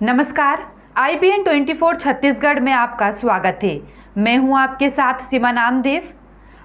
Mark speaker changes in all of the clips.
Speaker 1: नमस्कार, IBN 24 छत्तीसगढ़ में आपका स्वागत है। मैं हूं आपके साथ सीमा नामदेव।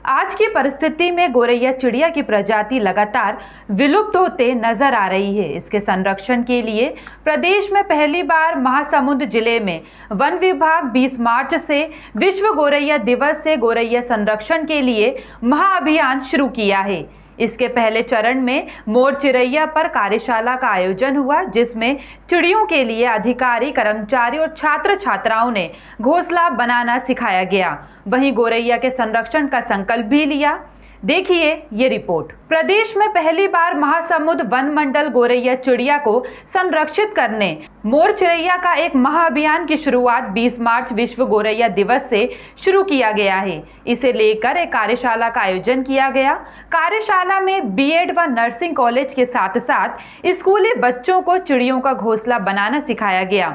Speaker 1: आज की परिस्थिति में गोरैया चिड़िया की प्रजाति लगातार विलुप्त होते नजर आ रही है। इसके संरक्षण के लिए प्रदेश में पहली बार महासमुंद जिले में वन विभाग 20 मार्च से विश्व गोरैया दिवस से गोरैया संरक्षण के लिए महाअभियान शुरू किया है। इसके पहले चरण में मोर चिरैया पर कार्यशाला का आयोजन हुआ, जिसमें चिड़ियों के लिए अधिकारी, कर्मचारी और छात्र छात्राओं ने घोंसला बनाना सिखाया गया। वहीं गोरैया के संरक्षण का संकल्प भी लिया। देखिए ये रिपोर्ट। प्रदेश में पहली बार महासमुंद वन मंडल गोरैया चिड़िया को संरक्षित करने मोर चिरैया का एक महाअभियान की शुरुआत 20 मार्च विश्व गोरैया दिवस से शुरू किया गया है। इसे लेकर एक कार्यशाला का आयोजन किया गया। कार्यशाला में बीएड व नर्सिंग कॉलेज के साथ साथ स्कूली बच्चों को चिड़ियों का घोंसला बनाना सिखाया गया।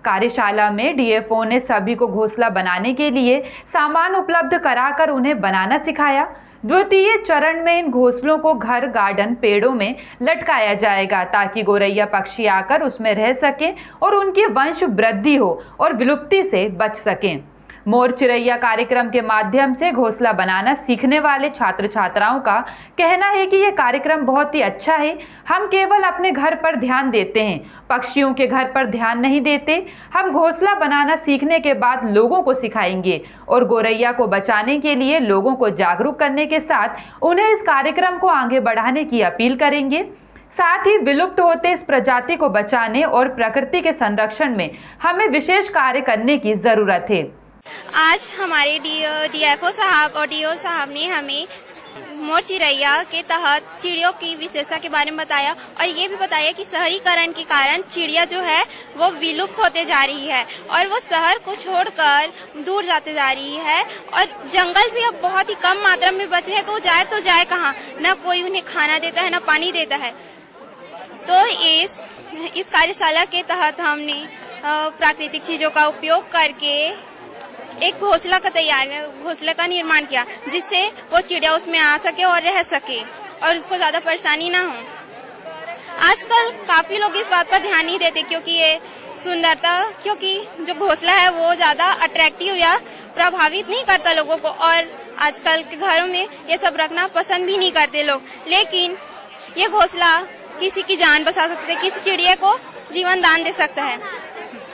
Speaker 1: कार्यशाला में डीएफओ ने सभी को घोंसला बनाने के लिए सामान उपलब्ध कराकर उन्हें बनाना सिखाया। द्वितीय चरण में इन घोंसलों को घर, गार्डन, पेड़ों में लटकाया जाएगा ताकि गोरैया पक्षी आकर उसमें रह सकें और उनकी वंश वृद्धि हो और विलुप्ति से बच सकें। मोर चिरैया कार्यक्रम के माध्यम से घोंसला बनाना सीखने वाले छात्र छात्राओं का कहना है कि यह कार्यक्रम बहुत ही अच्छा है। हम केवल अपने घर पर ध्यान देते हैं, पक्षियों के घर पर ध्यान नहीं देते। हम घोंसला बनाना सीखने के बाद लोगों को सिखाएंगे और गोरैया को बचाने के लिए लोगों को जागरूक करने के साथ उन्हें इस कार्यक्रम को आगे बढ़ाने की अपील करेंगे। साथ ही विलुप्त होते इस प्रजाति को बचाने और प्रकृति के संरक्षण में हमें विशेष कार्य करने की जरूरत है।
Speaker 2: आज हमारे डीएफओ साहब और डीओ साहब ने हमें मोर चिरैया के तहत चिड़ियों की विशेषता के बारे में बताया और ये भी बताया कि शहरीकरण के कारण चिड़िया जो है वो विलुप्त होते जा रही है और वो शहर को छोड़कर दूर जाते जा रही है और जंगल भी अब बहुत ही कम मात्रा में बच रहे हैं, तो जाए कहाँ, न कोई उन्हें खाना देता है न पानी देता है। तो इस कार्यशाला के तहत हमने प्राकृतिक चीजों का उपयोग करके एक घोंसले का निर्माण किया, जिससे वो चिड़िया उसमें आ सके और रह सके और उसको ज्यादा परेशानी ना हो। आजकल काफी लोग इस बात पर ध्यान नहीं देते क्योंकि ये सुंदरता, क्योंकि जो घोंसला है वो ज्यादा अट्रैक्टिव या प्रभावित नहीं करता लोगों को और आजकल के घरों में ये सब रखना पसंद भी नहीं करते लोग। लेकिन ये घोंसला किसी की जान बचा सकता है, किसी चिड़िया को जीवन दान दे सकता है।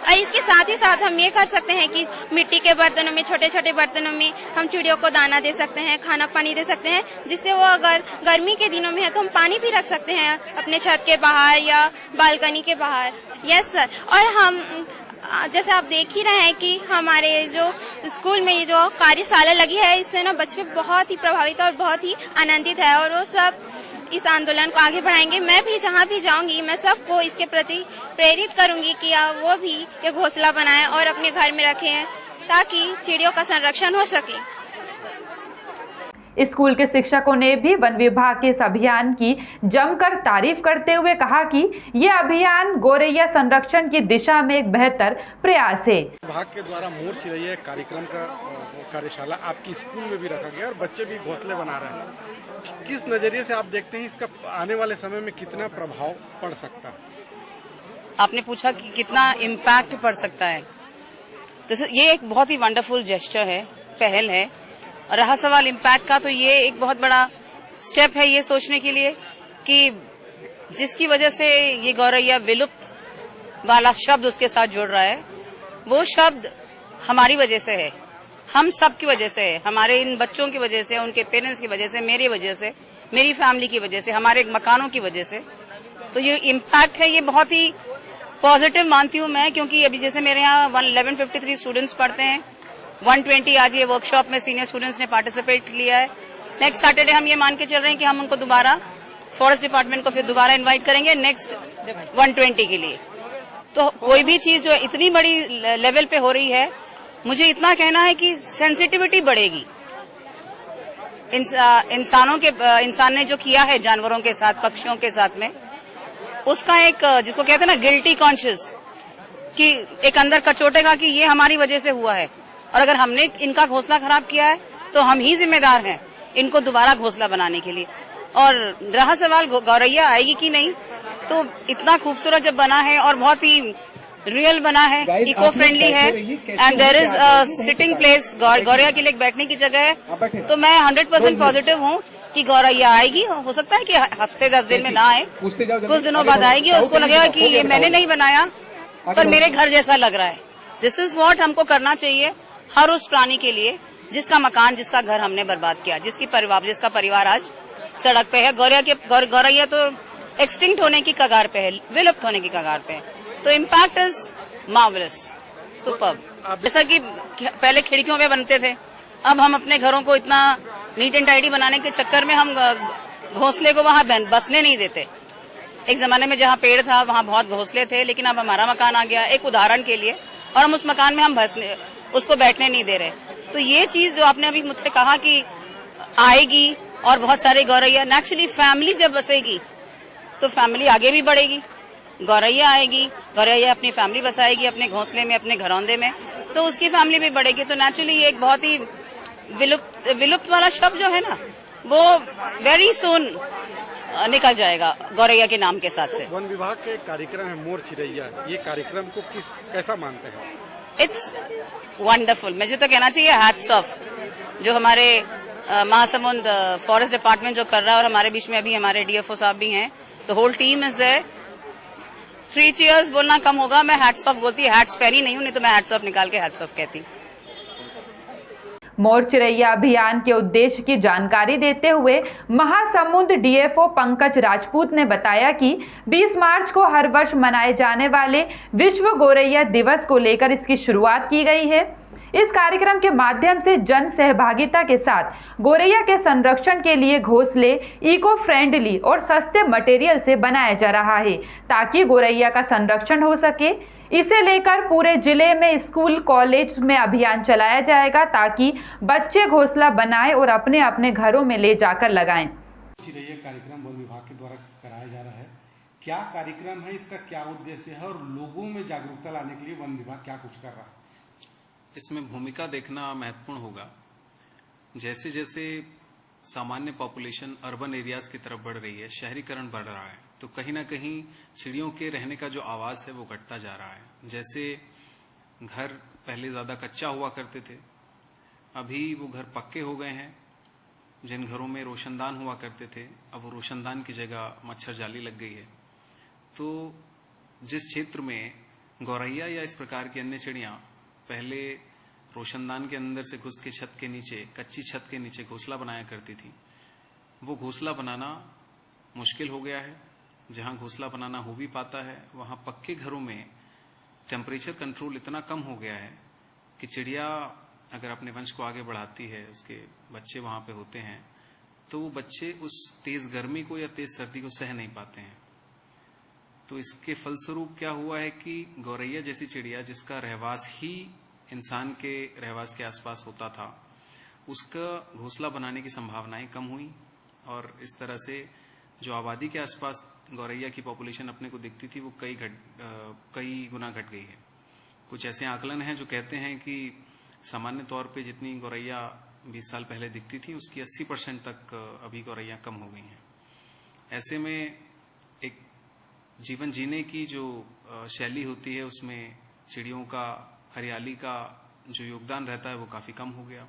Speaker 2: और इसके साथ ही साथ हम ये कर सकते हैं कि मिट्टी के बर्तनों में, छोटे छोटे बर्तनों में हम चिड़ियों को दाना दे सकते हैं, खाना पानी दे सकते हैं, जिससे वो अगर गर्मी के दिनों में है तो हम पानी भी रख सकते हैं अपने छत के बाहर या बालकनी के बाहर। Yes sir. और हम जैसे आप देख ही रहे हैं कि हमारे जो स्कूल में ये जो कार्यशाला लगी है, इससे ना बच्चे बहुत ही प्रभावित और बहुत ही आनंदित है और वो सब इस आंदोलन को आगे बढ़ाएंगे। मैं भी जहाँ भी जाऊंगी मैं सबको इसके प्रति प्रेरित करूंगी कि वो भी ये घोंसला बनाएं और अपने घर में रखें ताकि चिड़ियों का संरक्षण हो सके।
Speaker 1: स्कूल के शिक्षकों ने भी वन विभाग के इस अभियान की जमकर तारीफ करते हुए कहा कि यह अभियान गोरैया संरक्षण की दिशा में एक बेहतर प्रयास है।
Speaker 3: विभाग के द्वारा मोर चिरैया कार्यक्रम का कार्यशाला आपकी स्कूल में भी रखा गया और बच्चे भी घोंसले बना रहे हैं। किस नजरिए से आप देखते हैं इसका आने वाले समय में कितना प्रभाव पड़ सकता है?
Speaker 4: आपने पूछा कि कितना इम्पैक्ट पड़ सकता है। ये एक बहुत ही वंडरफुल जेस्चर है, पहल है। और रहा सवाल इम्पैक्ट का, तो ये एक बहुत बड़ा स्टेप है ये सोचने के लिए कि जिसकी वजह से ये गोरैया विलुप्त वाला शब्द उसके साथ जुड़ रहा है, वो शब्द हमारी वजह से है, हम सब की वजह से है, हमारे इन बच्चों की वजह से, उनके पेरेंट्स की वजह से, मेरी वजह से, मेरी फैमिली की वजह से, हमारे मकानों की वजह से। तो ये इम्पैक्ट है, ये बहुत ही पॉजिटिव मानती हूँ मैं, क्योंकि अभी जैसे मेरे यहाँ 1153 स्टूडेंट्स पढ़ते हैं, 120 आज ये वर्कशॉप में सीनियर स्टूडेंट्स ने पार्टिसिपेट लिया है। नेक्स्ट सैटरडे हम ये मान के चल रहे हैं कि हम उनको दोबारा फॉरेस्ट डिपार्टमेंट को फिर दोबारा इनवाइट करेंगे नेक्स्ट 120 के लिए। तो कोई भी चीज जो इतनी बड़ी लेवल पे हो रही है, मुझे इतना कहना है कि सेंसिटिविटी बढ़ेगी। इंसान ने जो किया है जानवरों के साथ, पक्षियों के साथ में, उसका एक जिसको कहते हैं ना गिल्टी कॉन्शियस, कि एक अंदर कचोटेगा कि ये हमारी वजह से हुआ है और अगर हमने इनका घोंसला खराब किया है तो हम ही जिम्मेदार हैं इनको दोबारा घोंसला बनाने के लिए। और रहा सवाल गौरैया आएगी कि नहीं, तो इतना खूबसूरत जब बना है और बहुत ही रियल बना है, इको फ्रेंडली है and there is sitting place, गौरैया के लिए एक बैठने की जगह है। तो मैं 100% पॉजिटिव हूँ कि गौरैया आएगी। हो सकता है कि हफ्ते 10 दिन में ना आए, कुछ दिनों बाद आएगी और उसको लगेगा कि ये मैंने नहीं बनाया पर मेरे घर जैसा लग रहा है। दिस इज व्हाट हमको करना चाहिए हर उस प्राणी के लिए जिसका मकान, जिसका घर हमने बर्बाद किया, जिसका परिवार आज सड़क पे है। गौरैया तो एक्सटिंक्ट होने की कगार पे है, विलुप्त होने की कगार पे है। तो इम्पैक्ट इज मार्वेलस, सुपर्ब। जैसा कि पहले खिड़कियों में बनते थे, अब हम अपने घरों को इतना नीट एंड टाइडी बनाने के चक्कर में हम घोंसले को वहां बसने नहीं देते। एक जमाने में जहां पेड़ था वहां बहुत घोंसले थे, लेकिन अब हमारा मकान आ गया एक उदाहरण के लिए, और हम उस मकान में हम उसको बैठने नहीं दे रहे। तो ये चीज जो आपने अभी मुझसे कहा कि आएगी और बहुत सारे गौरैया, नेचुरली फैमिली जब बसेगी तो फैमिली आगे भी बढ़ेगी। गौरैया आएगी, गौरैया अपनी फैमिली बसाएगी अपने घोंसले में, अपने घरौंदे में, तो उसकी फैमिली भी बढ़ेगी। तो नेचुरली ये एक बहुत ही विलुप्त वाला शब्द जो है ना, वो वेरी सून निकल जाएगा गौरैया के नाम के साथ से।
Speaker 3: वन विभाग के कार्यक्रम है मोर चिरैया, ये कार्यक्रम को कैसा मानते हैं?
Speaker 4: It's wonderful. मुझे तो कहना चाहिए हैट्स ऑफ, जो हमारे महासमुंद फॉरेस्ट डिपार्टमेंट जो कर रहा है, और हमारे बीच में अभी हमारे डीएफओ साहब भी हैं, तो whole team is there. 3 cheers बोलना कम होगा, मैं हैट्स ऑफ बोलती, हैट्स पहनी नहीं हूं, नहीं तो मैं हैट्स ऑफ निकाल के हैट्स ऑफ कहती।
Speaker 1: मोर चिरैया अभियान के उद्देश्य की जानकारी देते हुए महासमुंद डीएफओ पंकज राजपूत ने बताया कि 20 मार्च को हर वर्ष मनाए जाने वाले विश्व गौरैया दिवस को लेकर इसकी शुरुआत की गई है। इस कार्यक्रम के माध्यम से जन सहभागिता के साथ गौरैया के संरक्षण के लिए घोंसले इको फ्रेंडली और सस्ते मटेरियल से बनाया जा रहा है, ताकि गौरैया का संरक्षण हो सके। इसे लेकर पूरे जिले में स्कूल कॉलेज में अभियान चलाया जाएगा, ताकि बच्चे घोंसला बनाएं और अपने अपने घरों में ले जाकर लगाएं।
Speaker 3: चिरैया कार्यक्रम वन विभाग के द्वारा कराया जा रहा है, क्या कार्यक्रम है, इसका क्या उद्देश्य है और लोगों में जागरूकता लाने के लिए वन विभाग क्या कुछ कर रहा है?
Speaker 5: इसमें भूमिका देखना महत्वपूर्ण होगा। जैसे जैसे सामान्य पॉपुलेशन अर्बन एरियाज की तरफ बढ़ रही है, शहरीकरण बढ़ रहा है, तो कहीं ना कहीं चिड़ियों के रहने का जो आवास है वो घटता जा रहा है। जैसे घर पहले ज्यादा कच्चा हुआ करते थे, अभी वो घर पक्के हो गए हैं। जिन घरों में रोशनदान हुआ करते थे, अब वो रोशनदान की जगह मच्छर जाली लग गई है। तो जिस क्षेत्र में गौरैया या इस प्रकार की अन्य चिड़ियां पहले रोशनदान के अंदर से घुस के छत के नीचे, कच्ची छत के नीचे घोंसला बनाया करती थी, वो घोंसला बनाना मुश्किल हो गया है। जहां घोंसला बनाना हो भी पाता है, वहां पक्के घरों में टेम्परेचर कंट्रोल इतना कम हो गया है कि चिड़िया अगर अपने वंश को आगे बढ़ाती है, उसके बच्चे वहां पे होते हैं, तो वो बच्चे उस तेज गर्मी को या तेज सर्दी को सह नहीं पाते हैं। तो इसके फलस्वरूप क्या हुआ है कि गौरैया जैसी चिड़िया, जिसका रहवास ही इंसान के रहवास के आसपास होता था, उसका घोंसला बनाने की संभावनाएं कम हुई, और इस तरह से जो आबादी के आसपास गौरैया की पॉपुलेशन अपने को दिखती थी, वो कई गुना घट गई है। कुछ ऐसे आकलन हैं जो कहते हैं कि सामान्य तौर पे जितनी गौरैया 20 साल पहले दिखती थी, उसकी 80% तक अभी गौरैया कम हो गई हैं। ऐसे में एक जीवन जीने की जो शैली होती है, उसमें चिड़ियों का, हरियाली का जो योगदान रहता है, वो काफी कम हो गया।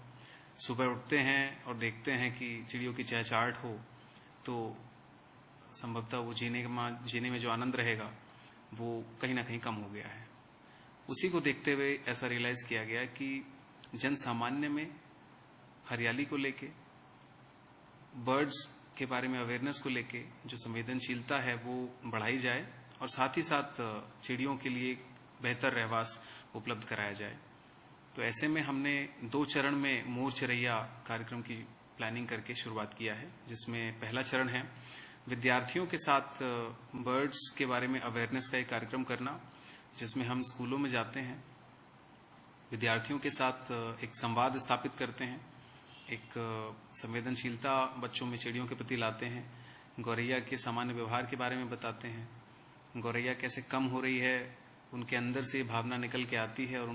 Speaker 5: सुबह उठते हैं और देखते हैं कि चिड़ियों की चहचहाट हो, तो संभवतः वो जीने में जो आनंद रहेगा वो कहीं ना कहीं कम हो गया है। उसी को देखते हुए ऐसा रियलाइज किया गया कि जन सामान्य में हरियाली को लेके, बर्ड्स के बारे में अवेयरनेस को लेके जो संवेदनशीलता है वो बढ़ाई जाए, और साथ ही साथ चिड़ियों के लिए बेहतर रहवास उपलब्ध कराया जाए। तो ऐसे में हमने 2 चरण में मोर चिरैया कार्यक्रम की प्लानिंग करके शुरुआत किया है, जिसमें पहला चरण है विद्यार्थियों के साथ बर्ड्स के बारे में अवेयरनेस का एक कार्यक्रम करना, जिसमें हम स्कूलों में जाते हैं, विद्यार्थियों के साथ एक संवाद स्थापित करते हैं, एक संवेदनशीलता बच्चों में चिड़ियों के प्रति लाते हैं, गौरैया के सामान्य व्यवहार के बारे में बताते हैं, गौरैया कैसे कम हो रही है, उनके अंदर से भावना निकल के आती है, और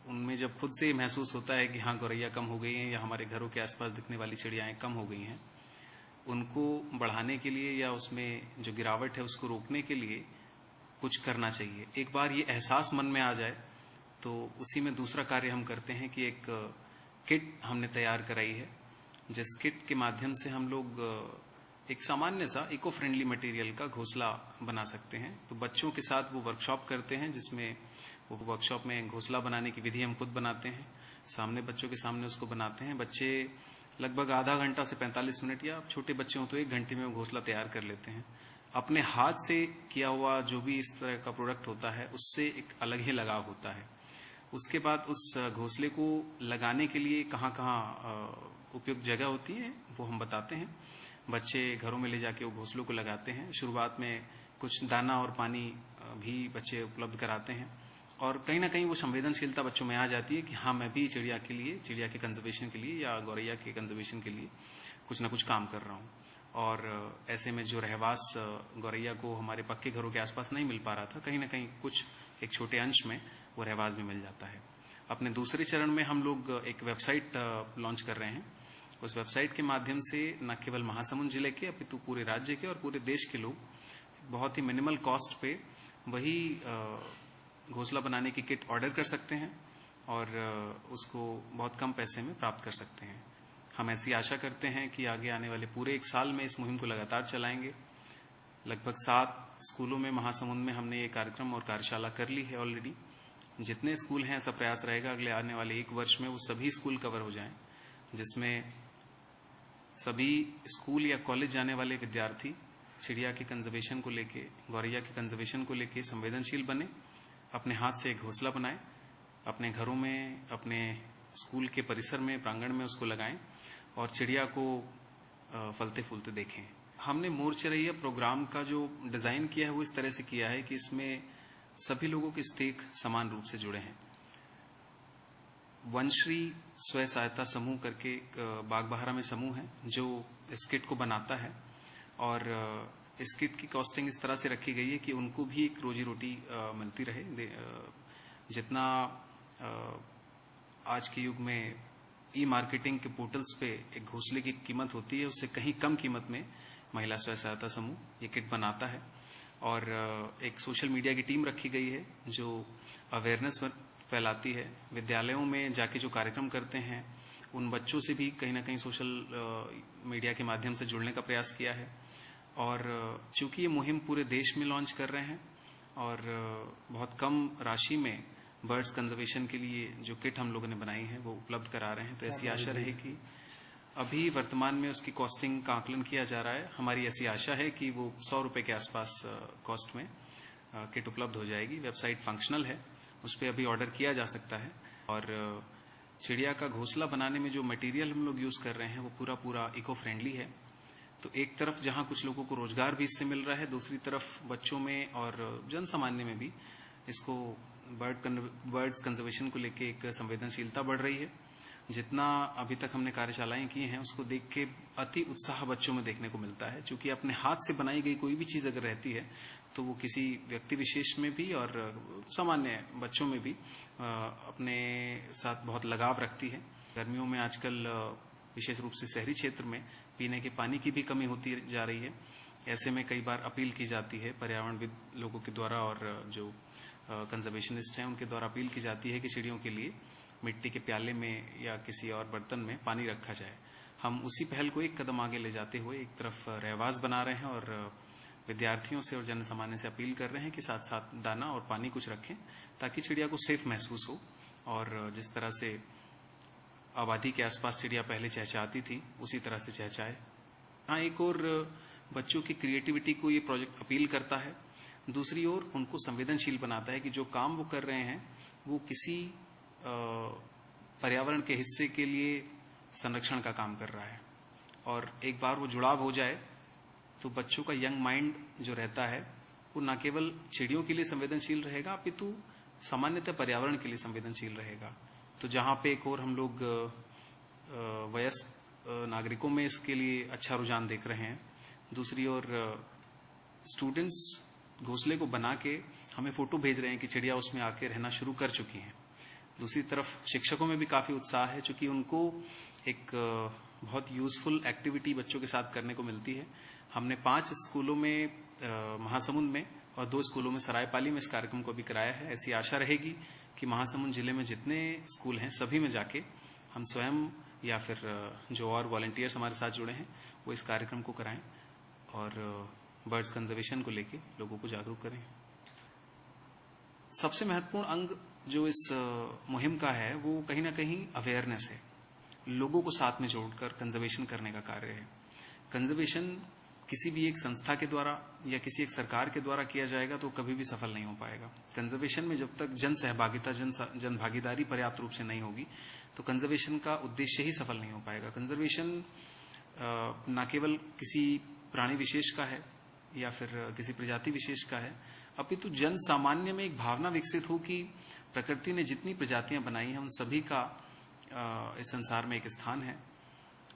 Speaker 5: उनमें जब खुद से महसूस होता है कि हाँ गौरैया कम हो गई है, या हमारे घरों के आसपास दिखने वाली चिड़ियाएं कम हो गई हैं, उनको बढ़ाने के लिए या उसमें जो गिरावट है उसको रोकने के लिए कुछ करना चाहिए। एक बार ये एहसास मन में आ जाए तो उसी में दूसरा कार्य हम करते हैं कि एक किट हमने तैयार कराई है, जिस किट के माध्यम से हम लोग एक सामान्य सा इको फ्रेंडली मटेरियल का घोंसला बना सकते हैं। तो बच्चों के साथ वो वर्कशॉप करते हैं, जिसमें वो वर्कशॉप में घोंसला बनाने की विधि हम खुद बनाते हैं, सामने बच्चों के सामने उसको बनाते हैं। बच्चे लगभग आधा घंटा से 45 मिनट या छोटे बच्चे हों तो 1 घंटे में वो घोंसला तैयार कर लेते हैं। अपने हाथ से किया हुआ जो भी इस तरह का प्रोडक्ट होता है उससे एक अलग ही लगाव होता है। उसके बाद उस घोंसले को लगाने के लिए कहाँ कहाँ उपयुक्त जगह होती है वो हम बताते हैं। बच्चे घरों में ले जाके वो घोंसलों को लगाते हैं। शुरुआत में कुछ दाना और पानी भी बच्चे उपलब्ध कराते हैं और कहीं ना कहीं वो संवेदनशीलता बच्चों में आ जाती है कि हाँ, मैं भी चिड़िया के लिए, चिड़िया के कंजर्वेशन के लिए या गौरैया के कंजर्वेशन के लिए कुछ ना कुछ काम कर रहा हूँ। और ऐसे में जो रहवास गौरैया को हमारे पक्के घरों के आसपास नहीं मिल पा रहा था, कहीं ना कहीं कुछ एक छोटे अंश में वो रहवास भी मिल जाता है। अपने दूसरे चरण में हम लोग एक वेबसाइट लॉन्च कर रहे हैं। उस वेबसाइट के माध्यम से न केवल महासमुंद जिले के अपितु पूरे राज्य के और पूरे देश के लोग बहुत ही मिनिमल कॉस्ट पे वही घोंसला बनाने की किट ऑर्डर कर सकते हैं और उसको बहुत कम पैसे में प्राप्त कर सकते हैं। हम ऐसी आशा करते हैं कि आगे आने वाले पूरे 1 साल में इस मुहिम को लगातार चलाएंगे। लगभग 7 स्कूलों में महासमुंद में हमने ये कार्यक्रम और कार्यशाला कर ली है ऑलरेडी। जितने स्कूल हैं ऐसा प्रयास रहेगा अगले आने वाले 1 वर्ष में वो सभी स्कूल कवर हो जाएं, जिसमें सभी स्कूल या कॉलेज जाने वाले विद्यार्थी चिड़िया के कंजर्वेशन को लेके, गौरैया के कंजर्वेशन को लेके संवेदनशील बने, अपने हाथ से एक घोंसला बनाएं, अपने घरों में, अपने स्कूल के परिसर में, प्रांगण में उसको लगाएं और चिड़िया को फलते फूलते देखें। हमने मोर चिरैया प्रोग्राम का जो डिजाइन किया है वो इस तरह से किया है कि इसमें सभी लोगों के स्टेक समान रूप से जुड़े हैं। वंश्री स्वयं सहायता समूह करके बागबहारा में समूह है जो इस किट को बनाता है और इस किट की कॉस्टिंग इस तरह से रखी गई है कि उनको भी एक रोजी रोटी मिलती रहे। जितना आज के युग में ई मार्केटिंग के पोर्टल्स पे एक घोंसले की कीमत होती है, उससे कहीं कम कीमत में महिला स्वयं सहायता समूह ये किट बनाता है। और एक सोशल मीडिया की टीम रखी गई है जो अवेयरनेस फैलाती है। विद्यालयों में जाके जो कार्यक्रम करते हैं उन बच्चों से भी कहीं ना कहीं सोशल मीडिया के माध्यम से जुड़ने का प्रयास किया है। और चूंकि ये मुहिम पूरे देश में लॉन्च कर रहे हैं और बहुत कम राशि में बर्ड्स कंजर्वेशन के लिए जो किट हम लोगों ने बनाई है वो उपलब्ध करा रहे हैं, तो ऐसी आशा रहेगी। अभी वर्तमान में उसकी कॉस्टिंग का आकलन किया जा रहा है। हमारी ऐसी आशा है कि वो 100 रुपए के आसपास कॉस्ट में किट उपलब्ध हो जाएगी। वेबसाइट फंक्शनल है, उस पर अभी ऑर्डर किया जा सकता है। और चिड़िया का घोंसला बनाने में जो मटेरियल हम लोग यूज कर रहे हैं वो पूरा इको फ्रेंडली है। तो एक तरफ जहां कुछ लोगों को रोजगार भी इससे मिल रहा है, दूसरी तरफ बच्चों में और जन सामान्य में भी इसको बर्ड्स कंजर्वेशन को लेके एक संवेदनशीलता बढ़ रही है। जितना अभी तक हमने कार्यशालाएं की हैं उसको देख के अति उत्साह बच्चों में देखने को मिलता है। क्योंकि अपने हाथ से बनाई गई कोई भी चीज अगर रहती है तो वो किसी व्यक्ति विशेष में भी और सामान्य बच्चों में भी अपने साथ बहुत लगाव रखती है। गर्मियों में आजकल विशेष रूप से शहरी क्षेत्र में पीने के पानी की भी कमी होती जा रही है। ऐसे में कई बार अपील की जाती है पर्यावरणविद लोगों के द्वारा और जो कंजर्वेशनिस्ट हैं उनके द्वारा अपील की जाती है कि चिड़ियों के लिए मिट्टी के प्याले में या किसी और बर्तन में पानी रखा जाए। हम उसी पहल को एक कदम आगे ले जाते हुए एक तरफ रहवास बना रहे हैं और विद्यार्थियों से और जन सामान्य से अपील कर रहे हैं कि साथ साथ दाना और पानी कुछ रखें ताकि चिड़िया को सेफ महसूस हो। और जिस तरह से आबादी के आसपास चिड़िया पहले चहचहाती थी उसी तरह से चहचहाए। हाँ, एक और बच्चों की क्रिएटिविटी को ये प्रोजेक्ट अपील करता है, दूसरी ओर उनको संवेदनशील बनाता है कि जो काम वो कर रहे हैं वो किसी पर्यावरण के हिस्से के लिए संरक्षण का काम कर रहा है। और एक बार वो जुड़ाव हो जाए तो बच्चों का यंग माइंड जो रहता है वो न केवल चिड़ियों के लिए संवेदनशील रहेगा अपितु सामान्यतः पर्यावरण के लिए संवेदनशील रहेगा। तो जहां पे एक और हम लोग वयस्क नागरिकों में इसके लिए अच्छा रुझान देख रहे हैं, दूसरी ओर स्टूडेंट्स घोंसले को बना के हमें फोटो भेज रहे हैं कि चिड़िया उसमें आके रहना शुरू कर चुकी हैं। दूसरी तरफ शिक्षकों में भी काफी उत्साह है क्योंकि उनको एक बहुत यूजफुल एक्टिविटी बच्चों के साथ करने को मिलती है। हमने 5 स्कूलों में महासमुंद में और 2 स्कूलों में सरायपाली में इस कार्यक्रम को भी कराया है। ऐसी आशा रहेगी कि महासमुंद जिले में जितने स्कूल हैं सभी में जाके हम स्वयं या फिर जो और वॉलंटियर्स हमारे साथ जुड़े हैं वो इस कार्यक्रम को कराएं और बर्ड्स कंजर्वेशन को लेके लोगों को जागरूक करें। सबसे महत्वपूर्ण अंग जो इस मुहिम का है वो कहीं ना कहीं अवेयरनेस है। लोगों को साथ में जोड़कर कंजर्वेशन करने का कार्य है। कंजर्वेशन किसी भी एक संस्था के द्वारा या किसी एक सरकार के द्वारा किया जाएगा तो कभी भी सफल नहीं हो पाएगा। कंजर्वेशन में जब तक जन सहभागिता, जन भागीदारी पर्याप्त रूप से नहीं होगी तो कंजर्वेशन का उद्देश्य ही सफल नहीं हो पाएगा। कंजर्वेशन न केवल किसी प्राणी विशेष का है या फिर किसी प्रजाति विशेष का है, अपितु जन सामान्य में एक भावना विकसित हो कि प्रकृति ने जितनी प्रजातियां बनाई हैं उन सभी का इस संसार में एक स्थान है।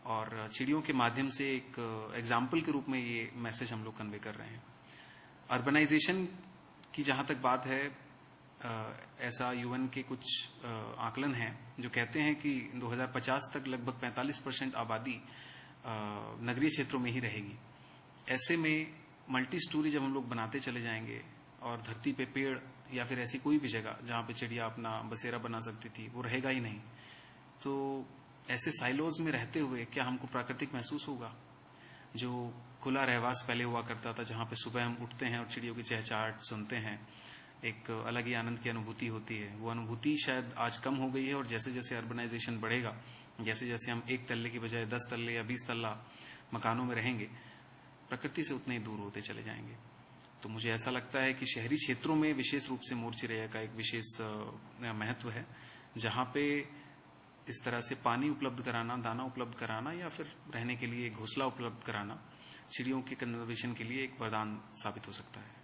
Speaker 5: और चिड़ियों के माध्यम से एक एग्जाम्पल के रूप में ये मैसेज हम लोग कन्वे कर रहे हैं। अर्बनाइजेशन की जहां तक बात है, ऐसा यूएन के कुछ आकलन हैं जो कहते हैं कि 2050 तक लगभग 45% आबादी नगरीय क्षेत्रों में ही रहेगी। ऐसे में मल्टी स्टोरी जब हम लोग बनाते चले जाएंगे और धरती पे पेड़ या फिर ऐसी कोई भी जगह जहां पे चिड़िया अपना बसेरा बना सकती थी वो रहेगा ही नहीं, तो ऐसे साइलोज में रहते हुए क्या हमको प्राकृतिक महसूस होगा? जो खुला रहवास पहले हुआ करता था, जहां पे सुबह हम उठते हैं और चिड़ियों की चहचहाट सुनते हैं, एक अलग ही आनंद की अनुभूति होती है। वो अनुभूति शायद आज कम हो गई है और जैसे जैसे अर्बनाइजेशन बढ़ेगा, जैसे जैसे हम 1 तल्ले की बजाय 10 तल्ले या 20 तल्ला मकानों में रहेंगे, प्रकृति से उतने ही दूर होते चले जाएंगे। तो मुझे ऐसा लगता है कि शहरी क्षेत्रों में विशेष रूप से मोर चिड़ैया का एक विशेष महत्व है, जहां पे इस तरह से पानी उपलब्ध कराना, दाना उपलब्ध कराना या फिर रहने के लिए घोंसला उपलब्ध कराना चिड़ियों के कंजर्वेशन के लिए एक वरदान साबित हो सकता है।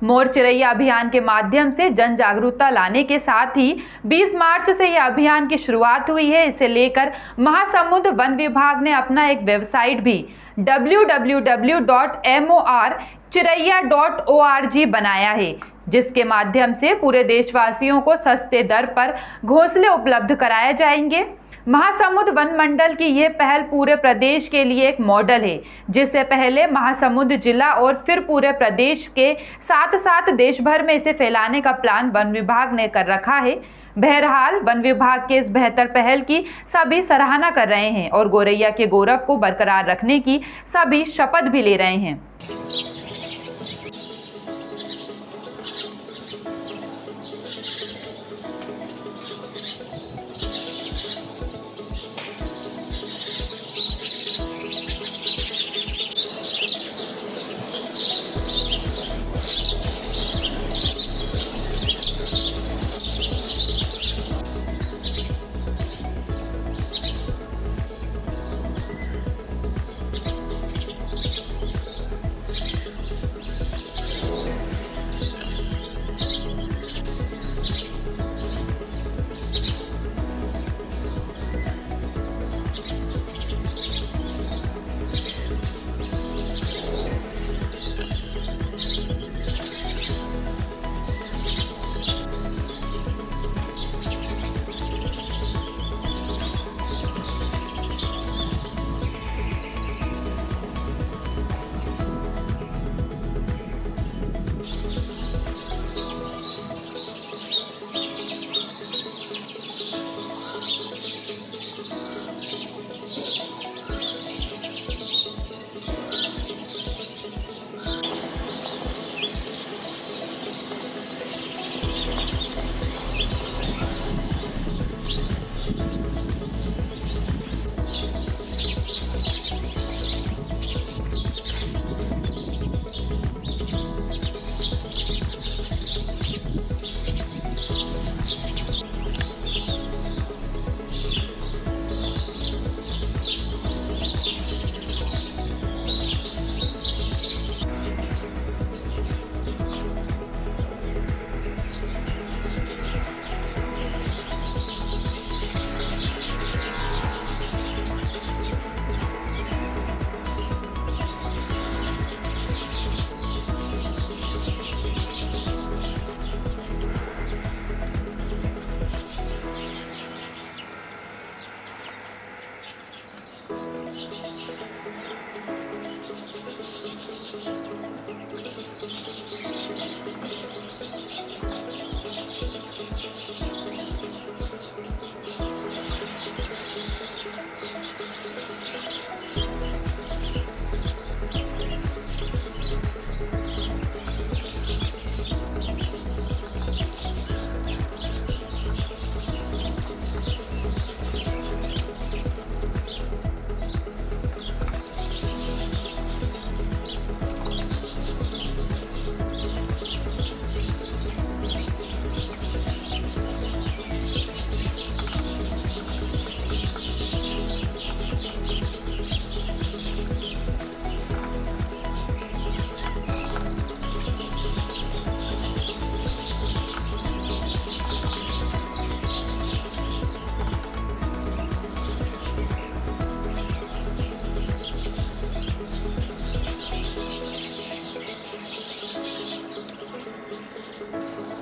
Speaker 1: मोर चिड़ैया अभियान के माध्यम से जन जागरूकता लाने के साथ ही 20 मार्च से यह अभियान की शुरुआत हुई है। इसे लेकर महासमुंद वन विभाग ने अपना एक वेबसाइट भी www.morchiraiya.org बनाया है, जिसके माध्यम से पूरे देशवासियों को सस्ते दर पर घोंसले उपलब्ध कराए जाएंगे। महासमुंद वन मंडल की यह पहल पूरे प्रदेश के लिए एक मॉडल है, जिससे पहले महासमुंद जिला और फिर पूरे प्रदेश के साथ साथ देश भर में इसे फैलाने का प्लान वन विभाग ने कर रखा है। बहरहाल वन विभाग के इस बेहतर पहल की सभी सराहना कर रहे हैं और गोरैया के गौरव को बरकरार रखने की सभी शपथ भी ले रहे हैं।